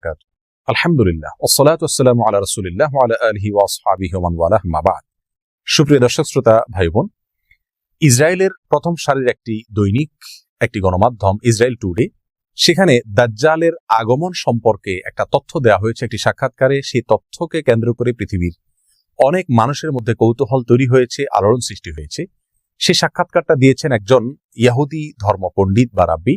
বারাকাতুহু। আলহামদুলিল্লাহ ওয়াসসালাতু ওয়াসসালামু আলা রাসূলিল্লাহ ওয়া আলা আলিহি ওয়া আসহাবিহি ওয়া মান ওয়ালাহ, আম্মা বা'দ। সুপ্রিয় দর্শক শ্রোতা ভাই বোন, ইসরায়েলের প্রথম সারির একটি দৈনিক, একটি গণমাধ্যম ইসরায়েল টুডে, সেখানে দাজ্জালের আগমন সম্পর্কে একটা তথ্য দেওয়া হয়েছে একটি সাক্ষাৎকারে। সেই তথ্যকে কেন্দ্র করে পৃথিবীর অনেক মানুষের মধ্যে কৌতূহল তৈরি হয়েছে, আলোড়ন সৃষ্টি হয়েছে। সেই সাক্ষাৎকারটা দিয়েছেন একজন ইহুদি ধর্ম পণ্ডিত বা রাব্বি।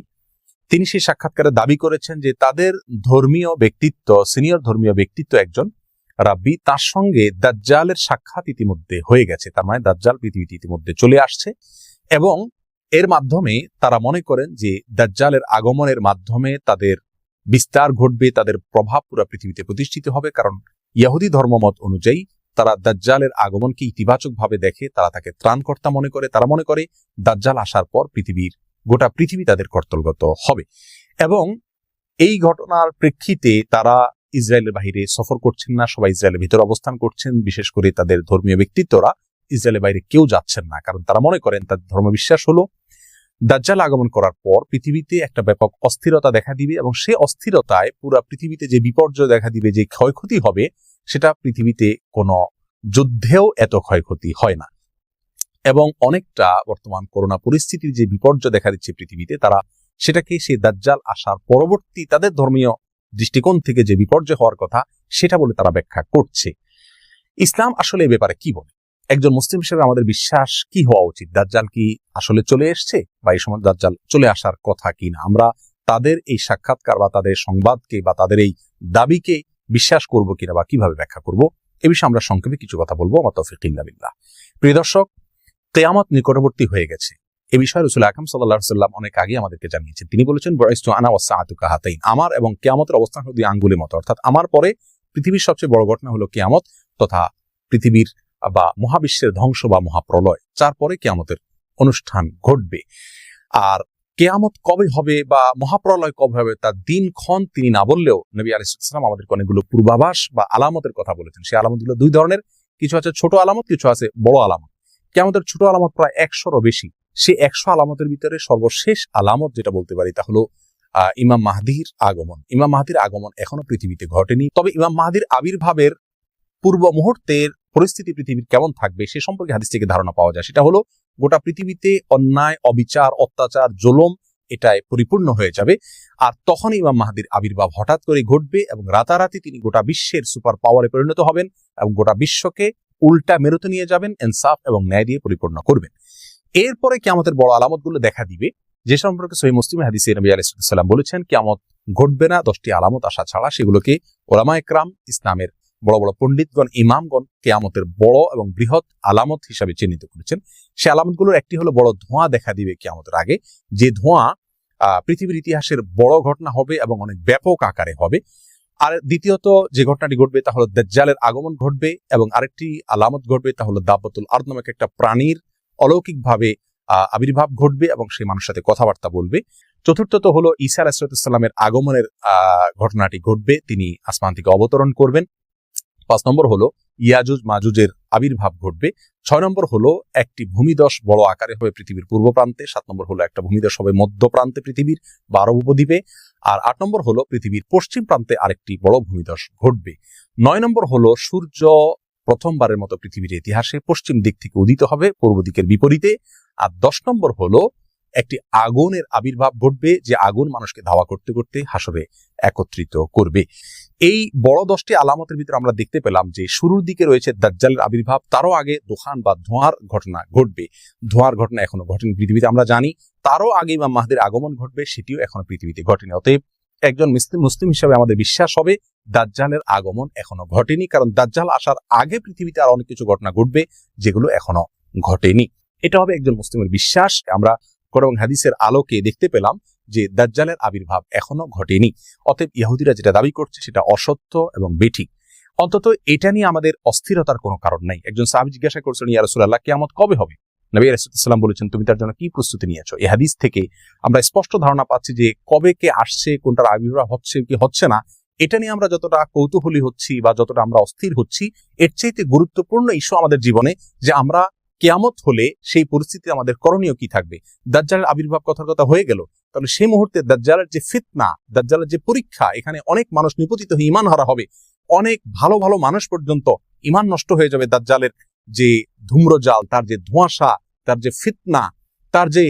তিনি সেই সাক্ষাৎকারে দাবি করেছেন যে তাদের ধর্মীয় ব্যক্তিত্ব, সিনিয়র ধর্মীয় ব্যক্তিত্ব একজন রাব্বি, তার সঙ্গে দাজ্জালের সাক্ষাৎ ইতিমধ্যে হয়ে গেছে। তার মানে দাজ্জাল পৃথিবীতে ইতিমধ্যে চলে আসছে এবং এর মাধ্যমে তারা মনে করেন যে দাজ্জালের আগমনের মাধ্যমে তাদের বিস্তার ঘটবে, তাদের প্রভাব পুরো পৃথিবীতে প্রতিষ্ঠিত হবে। কারণ ইহুদি ধর্মমত অনুযায়ী তারা দাজ্জালের আগমনকে ইতিবাচকভাবে দেখে, তারা তাকে ত্রাণকর্তা মনে করে। তারা মনে করে দাজ্জাল আসার পর গোটা পৃথিবী তাদের কর্তলগত হবে এবং এই ঘটনার প্রেক্ষিতে তারা ইসরায়েলের বাইরে সফর করছেন না, সবাই ইসরায়েলের ভিতরে অবস্থান করছেন। বিশেষ করে তাদের ধর্মীয় ব্যক্তিত্বরা ইসরায়েলের বাইরে কেউ যাচ্ছেন না, কারণ তারা মনে করেন তাদের ধর্মবিশ্বাস হলো দাজ্জাল আগমন করার পর পৃথিবীতে একটা ব্যাপক অস্থিরতা দেখা দিবে এবং সেই অস্থিরতায় পুরো পৃথিবীতে যে বিপর্যয় দেখা দিবে, যে ক্ষয়ক্ষতি হবে, সেটা পৃথিবীতে কোনো যুদ্ধেও এত ক্ষয়ক্ষতি হয় না। এবং অনেকটা বর্তমান করোনা পরিস্থিতির যে বিপর্যয় দেখা দিচ্ছে পৃথিবীতে, তারা সেটাকে সেই দাজ্জাল আসার পরবর্তী তাদের ধর্মীয় দৃষ্টিকোণ থেকে যে বিপর্যয় হওয়ার কথা সেটা বলে তারা ব্যাখ্যা করছে। ইসলাম আসলে এ ব্যাপারে কি বলে? একজন মুসলিম হিসেবে আমাদের বিশ্বাস কি হওয়া উচিত? দাজ্জাল কি আসলে চলে এসছে বা এই সময় দাজ্জাল চলে আসার কথা কি না? আমরা তাদের এই সাক্ষাৎকার বা তাদের সংবাদকে বা তাদের এই দাবিকে বিশ্বাস করব কিনা বা কিভাবে ব্যাখ্যা করব, এ বিষয়ে আমরা সংক্ষেপে কিছু কথা বলবো। ওয়া তাওফীক ইল্লা বিল্লাহ। প্রিয় দর্শক, কিয়ামত নিকটবর্তী হয়ে গেছে। এ বিষয়ে রাসূল আকরাম সাল্লাল্লাহু আলাইহি ওয়াসাল্লাম অনেক আগে আমাদেরকে জানিয়েছেন। তিনি বলেছেন, বুইসতু আনা ওয়াস সাআতু কাহাতাইন, আমার এবং কিয়ামতের অবস্থান হলো দুই আঙ্গুলের মতো। অর্থাৎ আমার পরে পৃথিবীর সবচেয়ে বড় ঘটনা হলো কিয়ামত তথা পৃথিবীর বা মহাবিশ্বের ধ্বংস বা মহাপ্রলয়। তারপরে কিয়ামতের অনুষ্ঠান ঘটবে। আর কিয়ামত কবে হবে বা মহাপ্রলয় কবে হবে তার দিনক্ষণ তিনি না বললেও নবী আলাইহিস সালাম আমাদেরকে অনেকগুলো পূর্বাভাস বা আলামতের কথা বলেছেন। সেই আলামতগুলো দুই ধরনের, কিছু আছে ছোট আলামত, কিছু আছে বড় আলামত। কিয়ামতের ছোট আলামত প্রায় 100-রও বেশি। সেই 100 আলামতের ভিতরে সর্বশেষ আলামত যেটা বলতে পারি তা হলো ইমাম মাহদির আগমন। ইমাম মাহদির আগমন এখনো পৃথিবীতে ঘটেনি, তবে ইমাম মাহদির আবির্ভাবের পূর্ব মুহূর্তের পরিস্থিতি পৃথিবীর কেমন থাকবে সে সম্পর্কে হাদিস থেকে ধারণা পাওয়া যায়। সেটা হলো গোটা পৃথিবীতে অন্যায়, অবিচার, অত্যাচার, জুলুম এটাই পরিপূর্ণ হয়ে যাবে। আর তখন ইমাম মাহদির আবির্ভাব হঠাৎ করে ঘটবে এবং রাতারাতি তিনি গোটা বিশ্বের সুপার পাওয়ারে পরিণত হবেন এবং গোটা বিশ্বকে উল্টা মেরুতে নিয়ে যাবেন, ইনসাফ এবং ন্যায় দিয়ে পরিপূর্ণ করবেন। এরপরে কিয়ামতের বড় আলামতগুলো দেখা দিবে, যে সম্পর্কে সহিহ মুসলিমের হাদিসে নবী আলাইহিস সালাম বলেছেন কিয়ামত ঘটবে না 10টি আলামত আসা ছাড়া। সেগুলোকে উলামায়ে কেরাম, ইসলামের বড় বড় পণ্ডিতগণ, ইমামগণ কিয়ামতের বড় এবং বৃহৎ আলামত হিসাবে চিহ্নিত করেছেন। সেই আলামতগুলোর একটি হলো বড় ধোঁয়া দেখা দিবে কিয়ামতের আগে, যে ধোঁয়া পৃথিবীর ইতিহাসের বড় ঘটনা হবে এবং অনেক ব্যাপক আকারে হবে। আর দ্বিতীয়ত যে ঘটনাটি ঘটবে তা হলো দাজ্জালের আগমন ঘটবে এবং আরেকটি আলামত ঘটবে তা হলো দাব্বাতুল আরদ নামক একটা প্রাণীর অলৌকিকভাবে আবির্ভাব ঘটবে এবং সেই মানুষের সাথে কথাবার্তা বলবে। চতুর্থত হলো ঈসা আলাইহিস সালামের আগমনের ঘটনাটি ঘটবে, তিনি আসমান থেকে অবতরণ করবেন। 5 নম্বর হলো ইয়াজুজ মাজুজের আবির্ভাব ঘটবে। 6 নম্বর হলো একটি ভূমিধস বড় আকারে হবে পৃথিবীর পূর্ব প্রান্তে। 7 নম্বর হলো একটা ভূমিধস হবে মধ্য প্রান্তে পৃথিবীর বা আরব উপদ্বীপে। আর 8 নম্বর হলো পৃথিবীর পশ্চিম প্রান্তে আরেকটি বড় ভূমিধস ঘটবে। 9 নম্বর হলো সূর্য প্রথমবারের মতো পৃথিবীর ইতিহাসে পশ্চিম দিক থেকে উদিত হবে, পূর্ব দিকের বিপরীতে। আর 10 নম্বর হলো একটি আগুনের আবির্ভাব ঘটবে, যে আগুন মানুষকে ধাওয়া করতে করতে হাসরে একত্রিত করবে। এই বড় 10টি আলামতের ভিতরে আমরা দেখতে পেলাম যে শুরুর দিকে রয়েছে দাজ্জালের আবির্ভাব, তারও আগে দুখান বা ধোঁয়ার ঘটনা ঘটবে। ধোঁয়ার ঘটনা এখনো ঘটেনি পৃথিবীতে, আমরা জানি। তারও আগে ইমাম মাহদির আগমন ঘটবে, সেটিও এখনো পৃথিবীতে ঘটেনি। অতএব একজন মুসলিম হিসাবে আমাদের বিশ্বাস হবে দাজ্জালের আগমন এখনো ঘটেনি, কারণ দাজ্জাল আসার আগে পৃথিবীতে আর অনেক কিছু ঘটনা ঘটবে যেগুলো এখনো ঘটেনি। এটা হবে একজন মুসলিমের বিশ্বাস। আমরা কোরআন হাদিসের আলোকে দেখতে পেলাম যে দাজ্জালের আবির্ভাব এখনো ঘটেনি। অতএব ইহুদিরা যেটা দাবি করছে সেটা অসত্য এবং বেঠিক। অন্তত এটা নিয়ে আমাদের অস্থিরতার কোনো কারণ নাই। একজন সাহাবী জিজ্ঞাসা করছেন, ইয়া রাসূলুল্লাহ, কিয়ামত কবে হবে? নবী আলাইহিস সালাম বলেছেন, তুমি তার জন্য কি প্রস্তুতি নিয়েছো? এই হাদিস থেকে আমরা স্পষ্ট ধারণা পাচ্ছি যে কবে কে আসছে, কোনটার আবির্ভাব হচ্ছে কি হচ্ছে না, এটা নিয়ে আমরা যতটা কৌতূহলী হচ্ছি বা যতটা আমরা অস্থির হচ্ছি, এর চাইতে গুরুত্বপূর্ণ ইস্যু আমাদের জীবনে যে আমরা কিয়ামত হলে সেই পরিস্থিতি আমাদের করণীয় কি থাকবে। দাজ্জালের আবির্ভাব কথার কথা হয়ে গেল, তাহলে সেই মুহূর্তে দাজ্জালের যে ফিতনা, দাজ্জালের যে পরীক্ষা, এখানে অনেক মানুষ নিপতিত হয়ে ঈমান হারা হবে, অনেক ভালো ভালো মানুষ পর্যন্ত ঈমান নষ্ট হয়ে যাবে। দাজ্জালের যে ধূম্রজাল, তার যে ধোঁয়াশা, তার যে ফিতনা, তার যে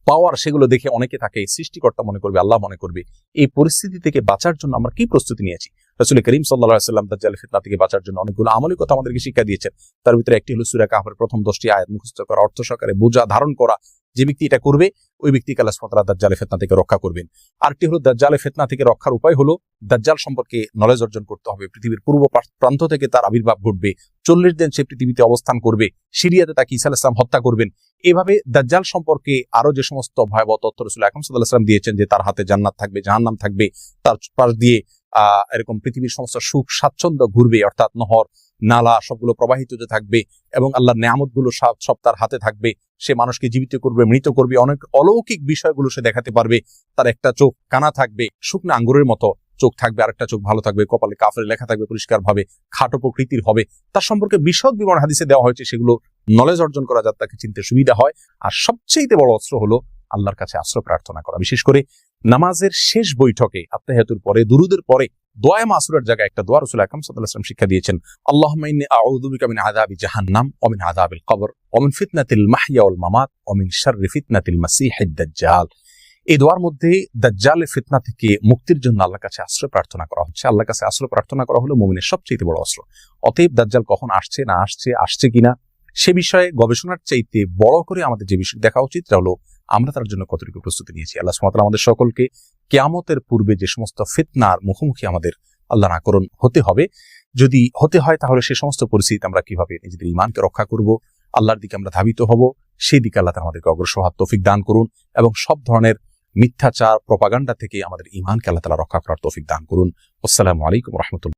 পাওয়ার, সেগুলো দেখে অনেকে তাকে সৃষ্টিকর্তা মনে করবে, আল্লাহ মনে করবে। এই পরিস্থিতি থেকে বাঁচার জন্য আমরা কি প্রস্তুতি নিয়েছি? রাসূল করিম সাল্লাল্লাহু আলাইহি ওয়াসাল্লাম দাজ্জালের ফিতনা থেকে বাঁচার জন্য অনেকগুলো আমলী কথা আমাদেরকে শিক্ষা দিয়েছেন। তার ভিতরে একটি হলো সূরা কাহফের প্রথম 10টি আয়াত মুখস্থ করা, অর্থ সহকারে বোঝা ধারণ করা। যে ব্যক্তি এটা করবে, ওই ব্যক্তিকে আল্লাহ সুবহানাহু ওয়া তাআলা দাজ্জালের ফিতনা থেকে রক্ষা করবেন। আরেকটি হলো দাজ্জালের ফিতনা থেকে রক্ষার উপায় হলো দাজ্জাল সম্পর্কে নলেজ অর্জন করতে হবে। পৃথিবীর পূর্ব প্রান্ত থেকে তার আবির্ভাব ঘটবে, 40 দিন সে পৃথিবীতে অবস্থান করবে, সিরিয়াতে তাকে ঈসা আলাইহিস সালাম হত্যা করবেন। এভাবে দাজ্জাল সম্পর্কে আরো যে সমস্ত ভয়াবহ তথ্য রাসূল আকরাম সাল্লাল্লাহু আলাইহি ওয়াসাল্লাম দিয়েছেন, যে তার হাতে জান্নাত থাকবে, জাহান্নাম থাকবে, তার পাশ দিয়ে এরকম পৃথিবীর সমস্ত সুখ স্বাচ্ছন্দ্য ঘুরবে, অর্থাৎ নহর নালা সবগুলো প্রবাহিত হতে থাকবে, এবং আল্লাহর নেয়ামত গুলো সব তার হাতে থাকবে। সে মানুষকে জীবিত করবে, মৃত করবে, অনেক অলৌকিক বিষয়গুলো সে দেখাতে পারবে। তার একটা চোখ কানা থাকবে, শুকনো আঙ্গুরের মতো চোখ থাকবে, আরেকটা চোখ ভালো থাকবে, কপালে কাফের লেখা থাকবে পরিষ্কার ভাবে, খাটো প্রকৃতির হবে। তার সম্পর্কে বিশদ বিবরণ হাদিসে দেওয়া হয়েছে, সেগুলো নলেজ অর্জন করা যাতে তাকে চিনতে সুবিধা হয়। আর সবচেয়ে বড় অস্ত্র হলো আল্লাহর কাছে আশ্রয় প্রার্থনা করা। বিশেষ করে নামাজের শেষ বৈঠকে আত্তাহিয়াতুর পরে, দুরুদের পরে দোয়া মাসুরের জায়গায় একটা দোয়া রাসূল আকরাম সাল্লাল্লাহু আলাইহি ওয়াসাল্লাম শিক্ষা দিয়েছেন, আল্লাহুম্মা ইন্নী আউযু বিকা মিন আযাবি জাহান্নাম ওয়া মিন আযাবিল কবর ওয়া মিন ফিতনাতিল মাহইয়া ওয়াল মামাত ওয়া মিন শাররি ফিতনাতিল মাসীহিদ দাজ্জাল। এই দোয়ার মধ্যে দাজ্জালের ফিতনা থেকে মুক্তির জন্য আল্লাহর কাছে আশ্রয় প্রার্থনা করা হচ্ছে। আল্লাহর কাছে আশ্রয় প্রার্থনা করা হলো মুমিনের সবচেয়ে বড় অস্ত্র। অতএব দাজ্জাল কখন আসছে না আসছে কিনা সে বিষয়ে গবেষণার চাইতে বড় করে আমাদের যে বিষয় দেখা উচিত, তা হলো আমরা তার জন্য কতটুকু প্রস্তুতি নিয়েছি। আল্লাহ সুবহানাহু ওয়া তাআলা আমাদের সকলকে কিয়ামতের পূর্বে যে সমস্ত ফিতনার মুখোমুখি আমাদের আল্লাহ না করুন হতে হবে, যদি হতে হয় তাহলে সে সমস্ত পরিস্থিতি আমরা কিভাবে নিজেদের ঈমানকে রক্ষা করব, আল্লাহর দিকে আমরা ধাবিত হব, সেই দিকে আল্লাহ আমাদেরকে অগ্রসর হওয়ার তৌফিক দান করুন, এবং সব ধরনের মিথ্যাচার প্রপাগান্ডা থেকে আমাদের ঈমানকে আল্লাহ তাআলা রক্ষা করার তৌফিক দান করুন। আসসালামু আলাইকুম ওয়া রাহমাতুল্লাহ।